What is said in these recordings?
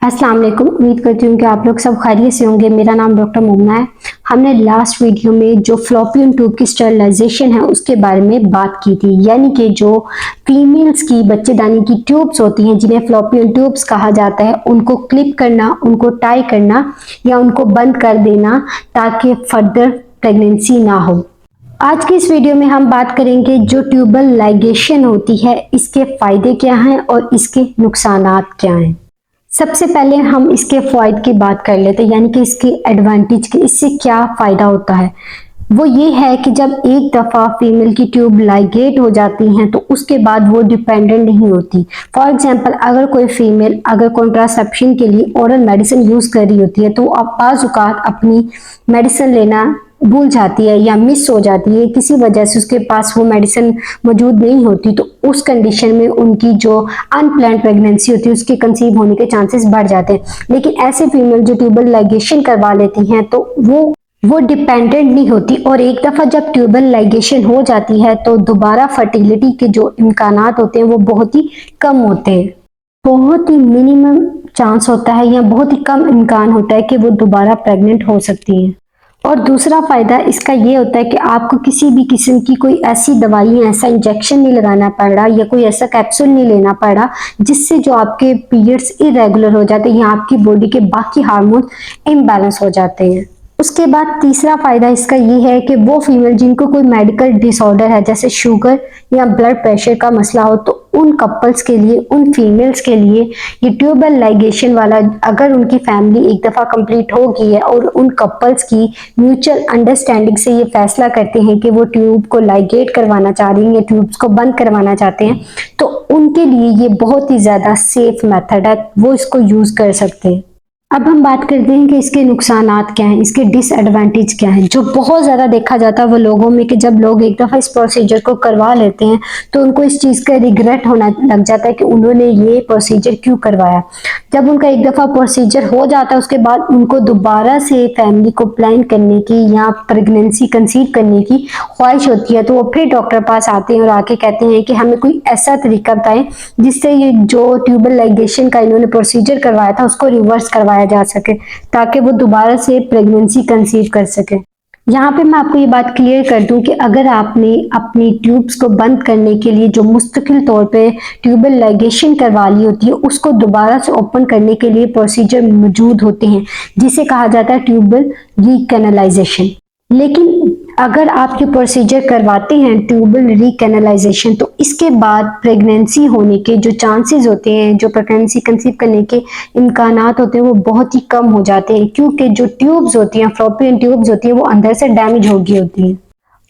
अस्सलाम वालेकुम। उम्मीद करती हूँ कि आप लोग सब खैरियत से होंगे। मेरा नाम डॉक्टर मुमना है। हमने लास्ट वीडियो में जो फ्लोपियन ट्यूब की स्टरलाइजेशन है उसके बारे में बात की थी, यानी कि जो फीमेल्स की बच्चेदानी की ट्यूब्स होती हैं जिन्हें फ्लोपियन ट्यूब्स कहा जाता है, उनको क्लिप करना, उनको टाई करना या उनको बंद कर देना ताकि फर्दर प्रेगनेंसी ना हो। आज की इस वीडियो में हम बात करेंगे जो ट्यूबल लाइगेशन होती है, इसके फायदे क्या हैं और इसके नुकसानात क्या हैं। सबसे पहले हम इसके फायदे की बात कर लेते हैं, यानी कि इसके एडवांटेज के, इससे क्या फायदा होता है। वो ये है कि जब एक दफा फीमेल की ट्यूब लाइगेट हो जाती हैं तो उसके बाद वो डिपेंडेंट नहीं होती। फॉर एग्जांपल, अगर कोई फीमेल अगर कॉन्ट्रासेप्शन के लिए ओरल मेडिसिन यूज कर रही होती है तो अब बाज़ औक़ात अपनी मेडिसिन लेना भूल जाती है या मिस हो जाती है, किसी वजह से उसके पास वो मेडिसिन मौजूद नहीं होती, तो उस कंडीशन में उनकी जो अनप्लान्ड प्रेगनेंसी होती है उसके कंसीव होने के चांसेस बढ़ जाते हैं। लेकिन ऐसे फीमेल जो ट्यूबल लाइगेशन करवा लेती हैं तो वो डिपेंडेंट नहीं होती, और एक दफा जब ट्यूबल लाइगेशन हो जाती है तो दोबारा फर्टिलिटी के जो इम्कानात होते हैं वो बहुत ही कम होते हैं। बहुत ही मिनिमम चांस होता है या बहुत ही कम इम्कान होता है कि वो दोबारा प्रेग्नेंट हो सकती हैं। और दूसरा फायदा इसका ये होता है कि आपको किसी भी किस्म की कोई ऐसी दवाई, ऐसा इंजेक्शन नहीं लगाना पड़ रहा या कोई ऐसा कैप्सूल नहीं लेना पड़ रहा जिससे जो आपके पीरियड्स इरेगुलर हो जाते हैं या आपकी बॉडी के बाकी हार्मोन इम्बैलेंस हो जाते हैं। उसके बाद तीसरा फायदा इसका ये है कि वो फीमेल जिनको कोई मेडिकल डिसऑर्डर है, जैसे शुगर या ब्लड प्रेशर का मसला हो, तो उन कपल्स के लिए, उन फीमेल्स के लिए ये ट्यूबल लाइगेशन वाला, अगर उनकी फैमिली एक दफा कंप्लीट हो गई है और उन कपल्स की म्यूचुअल अंडरस्टैंडिंग से ये फैसला करते हैं कि वो ट्यूब को लाइगेट करवाना चाह रही हैं, ट्यूब्स को बंद करवाना चाहते हैं, तो उनके लिए ये बहुत ही ज्यादा सेफ मेथड है, वो इसको यूज कर सकते हैं। अब हम बात करते हैं कि इसके नुकसानात क्या हैं, इसके डिसएडवांटेज क्या हैं। जो बहुत ज़्यादा देखा जाता है वो लोगों में कि जब लोग एक दफ़ा इस प्रोसीजर को करवा लेते हैं तो उनको इस चीज़ का रिग्रेट होना लग जाता है कि उन्होंने ये प्रोसीजर क्यों करवाया। जब उनका एक दफ़ा प्रोसीजर हो जाता है उसके बाद उनको दोबारा से फैमिली को प्लान करने की या प्रेगनेंसी कंसीव करने की ख्वाहिश होती है, तो वो फिर डॉक्टर पास आते हैं और आके कहते हैं कि हमें कोई ऐसा तरीका बताएं जिससे ये जो ट्यूबल लाइगेशन का इन्होंने प्रोसीजर करवाया था उसको रिवर्स करवाया जा सके, ताकि वो दोबारा से प्रेगनेंसी कंसीव कर सके। यहाँ पे मैं आपको ये बात क्लियर कर दूं कि अगर आपने अपनी ट्यूब्स को बंद करने के लिए जो मुस्तकिल तौर पे ट्यूबल लाइगेशन करवा ली होती है उसको दोबारा से ओपन करने के लिए प्रोसीजर मौजूद होते हैं जिसे कहा जाता है ट्यूबल रिकैनालाइजेशन। लेकिन अगर आप ये प्रोसीजर करवाते हैं ट्यूबल रिकैनालाइजेशन, तो इसके बाद प्रेगनेंसी होने के जो चांसेस होते हैं, जो प्रेगनेंसी कंसीव करने के इम्कानात होते हैं वो बहुत ही कम हो जाते हैं, क्योंकि जो ट्यूब्स होती हैं, फ्लोपियन ट्यूब्स होती हैं, वो अंदर से डैमेज हो गई होती हैं।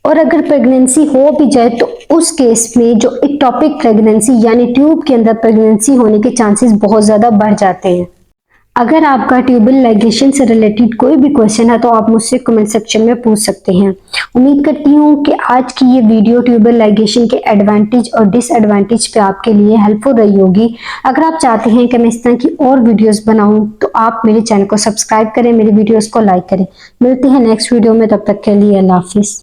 और अगर प्रेगनेंसी हो भी जाए तो उस केस में जो एक्टोपिक प्रेगनेंसी यानी ट्यूब के अंदर प्रेगनेंसी होने के चांसेस बहुत ज़्यादा बढ़ जाते हैं। अगर आपका ट्यूबल लाइगेशन से रिलेटेड कोई भी क्वेश्चन है तो आप मुझसे कमेंट सेक्शन में पूछ सकते हैं। उम्मीद करती हूँ कि आज की ये वीडियो ट्यूबल लाइगेशन के एडवांटेज और डिसएडवांटेज पे आपके लिए हेल्पफुल रही होगी। अगर आप चाहते हैं कि मैं इस तरह की और वीडियोस बनाऊं तो आप मेरे चैनल को सब्सक्राइब करें, मेरी वीडियोस को लाइक करें। मिलते हैं नेक्स्ट वीडियो में, तब तक के लिए अल्लाह हाफिज़।